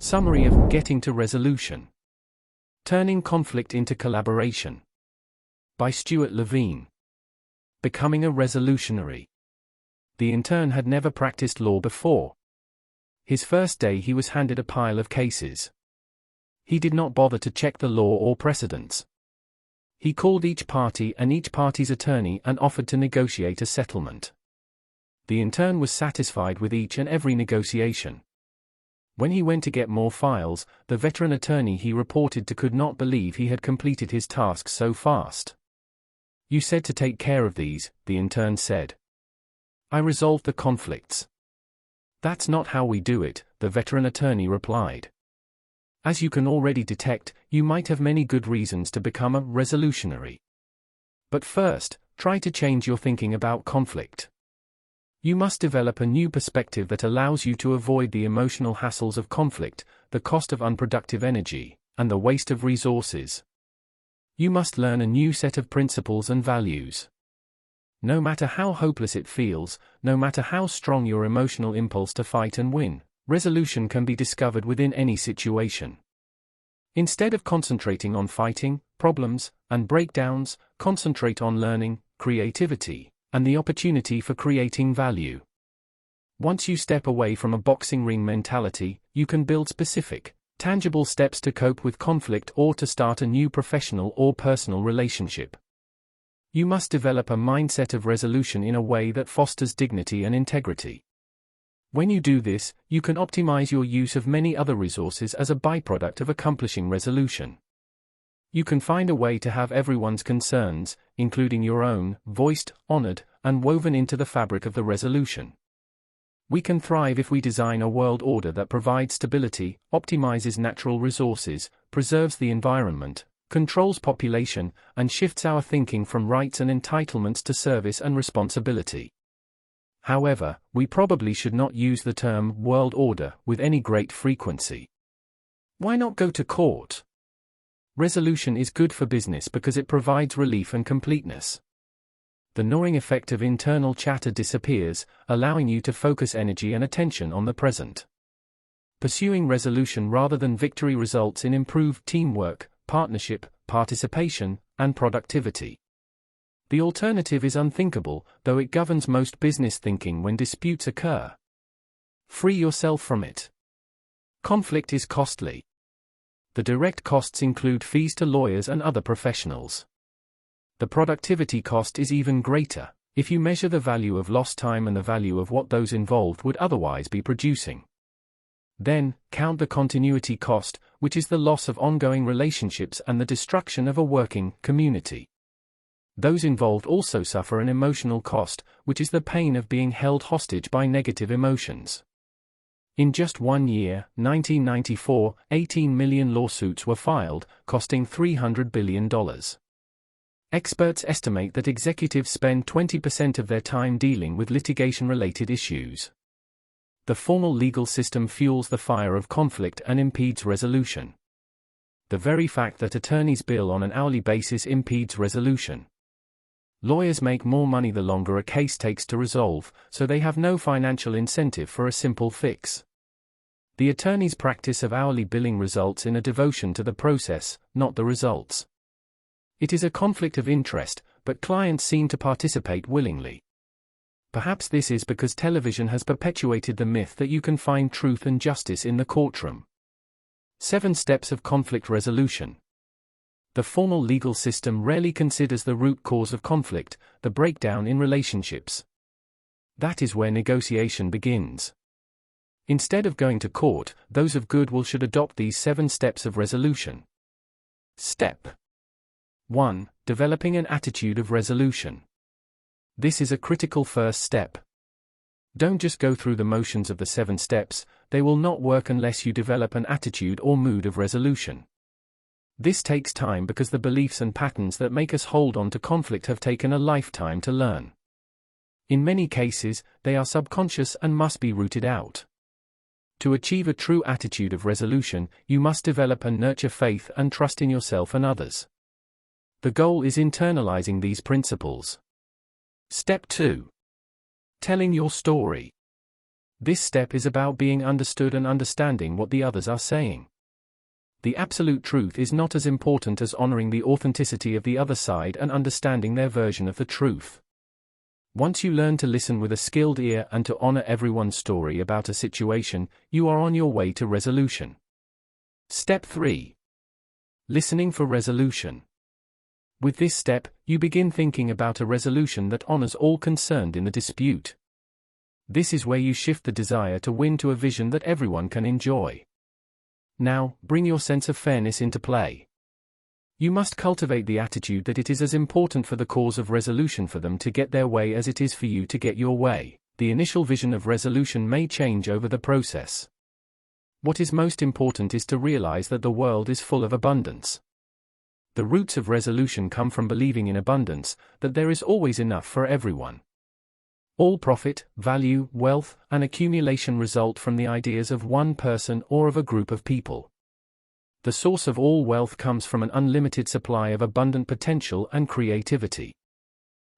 Summary of Getting to Resolution. Turning Conflict into Collaboration. By Stewart Levine. Becoming a resolutionary. The intern had never practiced law before. His first day he was handed a pile of cases. He did not bother to check the law or precedents. He called each party and each party's attorney and offered to negotiate a settlement. The intern was satisfied with each and every negotiation. When he went to get more files, the veteran attorney he reported to could not believe he had completed his task so fast. "You said to take care of these," the intern said. "I resolved the conflicts." "That's not how we do it," the veteran attorney replied. "As you can already detect, you might have many good reasons to become a resolutionary. But first, try to change your thinking about conflict. You must develop a new perspective that allows you to avoid the emotional hassles of conflict, the cost of unproductive energy, and the waste of resources. You must learn a new set of principles and values. No matter how hopeless it feels, no matter how strong your emotional impulse to fight and win, resolution can be discovered within any situation. Instead of concentrating on fighting, problems, and breakdowns, concentrate on learning, creativity, and the opportunity for creating value. Once you step away from a boxing ring mentality, you can build specific, tangible steps to cope with conflict or to start a new professional or personal relationship. You must develop a mindset of resolution in a way that fosters dignity and integrity. When you do this, you can optimize your use of many other resources as a byproduct of accomplishing resolution. You can find a way to have everyone's concerns, including your own, voiced, honored, and woven into the fabric of the resolution. We can thrive if we design a world order that provides stability, optimizes natural resources, preserves the environment, controls population, and shifts our thinking from rights and entitlements to service and responsibility. However, we probably should not use the term world order with any great frequency. Why not go to court? Resolution is good for business because it provides relief and completeness. The gnawing effect of internal chatter disappears, allowing you to focus energy and attention on the present. Pursuing resolution rather than victory results in improved teamwork, partnership, participation, and productivity. The alternative is unthinkable, though it governs most business thinking when disputes occur. Free yourself from it. Conflict is costly. The direct costs include fees to lawyers and other professionals. The productivity cost is even greater, if you measure the value of lost time and the value of what those involved would otherwise be producing. Then, count the continuity cost, which is the loss of ongoing relationships and the destruction of a working community. Those involved also suffer an emotional cost, which is the pain of being held hostage by negative emotions. In just 1 year, 1994, 18 million lawsuits were filed, costing $300 billion. Experts estimate that executives spend 20% of their time dealing with litigation-related issues. The formal legal system fuels the fire of conflict and impedes resolution. The very fact that attorneys bill on an hourly basis impedes resolution. Lawyers make more money the longer a case takes to resolve, so they have no financial incentive for a simple fix. The attorney's practice of hourly billing results in a devotion to the process, not the results. It is a conflict of interest, but clients seem to participate willingly. Perhaps this is because television has perpetuated the myth that you can find truth and justice in the courtroom. 7 Steps of Conflict Resolution. The formal legal system rarely considers the root cause of conflict, the breakdown in relationships. That is where negotiation begins. Instead of going to court, those of goodwill should adopt these 7 steps of resolution. Step 1. Developing an attitude of resolution. This is a critical first step. Don't just go through the motions of the 7 steps, they will not work unless you develop an attitude or mood of resolution. This takes time because the beliefs and patterns that make us hold on to conflict have taken a lifetime to learn. In many cases, they are subconscious and must be rooted out. To achieve a true attitude of resolution, you must develop and nurture faith and trust in yourself and others. The goal is internalizing these principles. Step 2. Telling your story. This step is about being understood and understanding what the others are saying. The absolute truth is not as important as honoring the authenticity of the other side and understanding their version of the truth. Once you learn to listen with a skilled ear and to honor everyone's story about a situation, you are on your way to resolution. Step 3. Listening for resolution. With this step, you begin thinking about a resolution that honors all concerned in the dispute. This is where you shift the desire to win to a vision that everyone can enjoy. Now, bring your sense of fairness into play. You must cultivate the attitude that it is as important for the cause of resolution for them to get their way as it is for you to get your way. The initial vision of resolution may change over the process. What is most important is to realize that the world is full of abundance. The roots of resolution come from believing in abundance, that there is always enough for everyone. All profit, value, wealth, and accumulation result from the ideas of one person or of a group of people. The source of all wealth comes from an unlimited supply of abundant potential and creativity.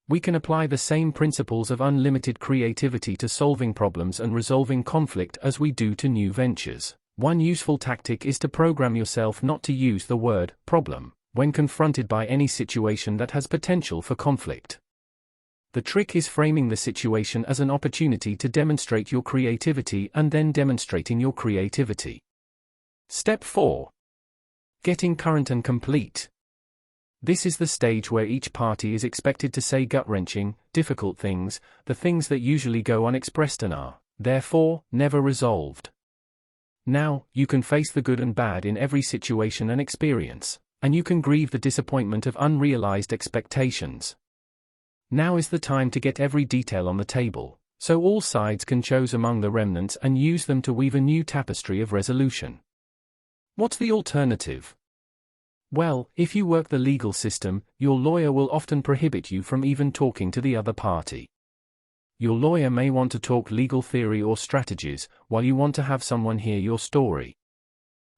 We can apply the same principles of unlimited creativity to solving problems and resolving conflict as we do to new ventures. One useful tactic is to program yourself not to use the word problem when confronted by any situation that has potential for conflict. The trick is framing the situation as an opportunity to demonstrate your creativity and then demonstrating your creativity. Step 4. Getting current and complete. This is the stage where each party is expected to say gut-wrenching, difficult things, the things that usually go unexpressed and are, therefore, never resolved. Now, you can face the good and bad in every situation and experience, and you can grieve the disappointment of unrealized expectations. Now is the time to get every detail on the table, so all sides can choose among the remnants and use them to weave a new tapestry of resolution. What's the alternative? Well, if you work the legal system, your lawyer will often prohibit you from even talking to the other party. Your lawyer may want to talk legal theory or strategies, while you want to have someone hear your story.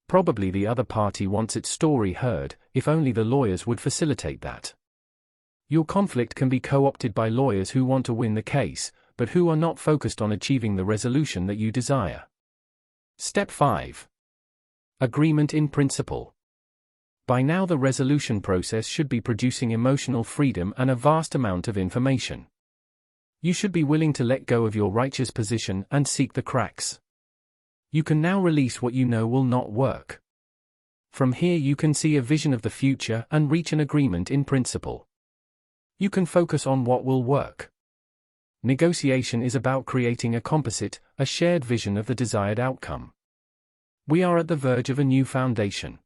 Probably the other party wants its story heard, if only the lawyers would facilitate that. Your conflict can be co-opted by lawyers who want to win the case, but who are not focused on achieving the resolution that you desire. Step 5. Agreement in principle. By now the resolution process should be producing emotional freedom and a vast amount of information. You should be willing to let go of your righteous position and seek the cracks. You can now release what you know will not work. From here you can see a vision of the future and reach an agreement in principle. You can focus on what will work. Negotiation is about creating a composite, a shared vision of the desired outcome. We are at the verge of a new foundation.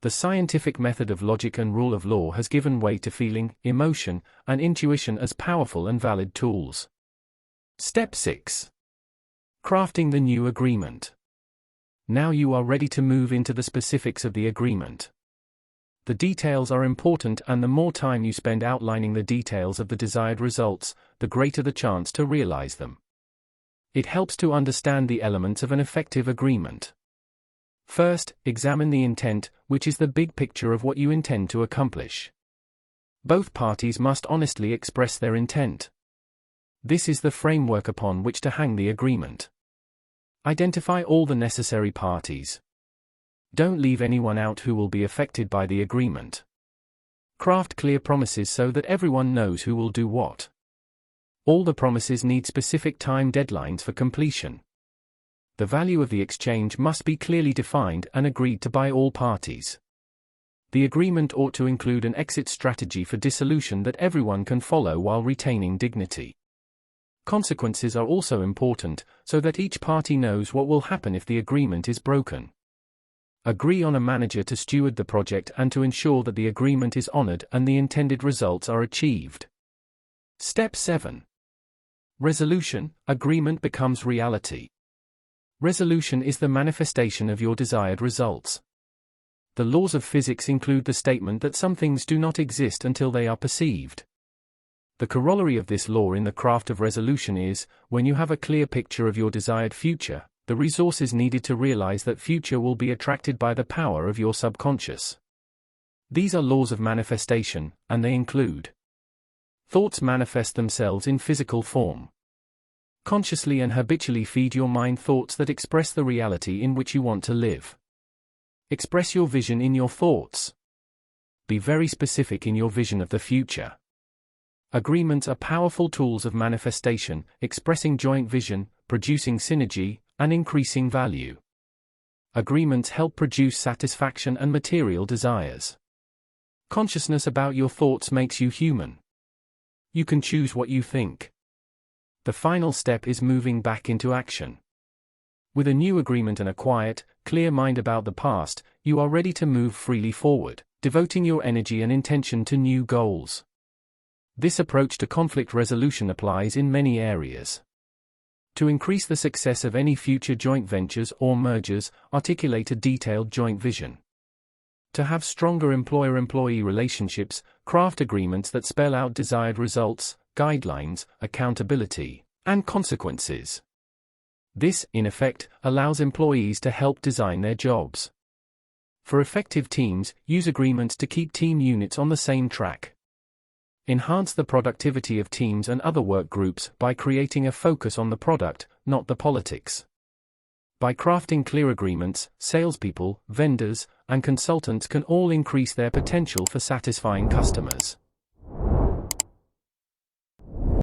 The scientific method of logic and rule of law has given way to feeling, emotion, and intuition as powerful and valid tools. Step 6. Crafting the new agreement. Now you are ready to move into the specifics of the agreement. The details are important, and the more time you spend outlining the details of the desired results, the greater the chance to realize them. It helps to understand the elements of an effective agreement. First, examine the intent, which is the big picture of what you intend to accomplish. Both parties must honestly express their intent. This is the framework upon which to hang the agreement. Identify all the necessary parties. Don't leave anyone out who will be affected by the agreement. Craft clear promises so that everyone knows who will do what. All the promises need specific time deadlines for completion. The value of the exchange must be clearly defined and agreed to by all parties. The agreement ought to include an exit strategy for dissolution that everyone can follow while retaining dignity. Consequences are also important, so that each party knows what will happen if the agreement is broken. Agree on a manager to steward the project and to ensure that the agreement is honored and the intended results are achieved. Step 7. Resolution. Agreement becomes reality. Resolution is the manifestation of your desired results. The laws of physics include the statement that some things do not exist until they are perceived. The corollary of this law in the craft of resolution is, when you have a clear picture of your desired future, the resources needed to realize that future will be attracted by the power of your subconscious. These are laws of manifestation, and they include: thoughts manifest themselves in physical form. Consciously and habitually feed your mind thoughts that express the reality in which you want to live. Express your vision in your thoughts. Be very specific in your vision of the future. Agreements are powerful tools of manifestation, expressing joint vision, producing synergy, and increasing value. Agreements help produce satisfaction and material desires. Consciousness about your thoughts makes you human. You can choose what you think. The final step is moving back into action. With a new agreement and a quiet, clear mind about the past, you are ready to move freely forward, devoting your energy and intention to new goals. This approach to conflict resolution applies in many areas. To increase the success of any future joint ventures or mergers, articulate a detailed joint vision. To have stronger employer-employee relationships, craft agreements that spell out desired results, guidelines, accountability, and consequences. This, in effect, allows employees to help design their jobs. For effective teams, use agreements to keep team units on the same track. Enhance the productivity of teams and other work groups by creating a focus on the product, not the politics. By crafting clear agreements, salespeople, vendors, and consultants can all increase their potential for satisfying customers.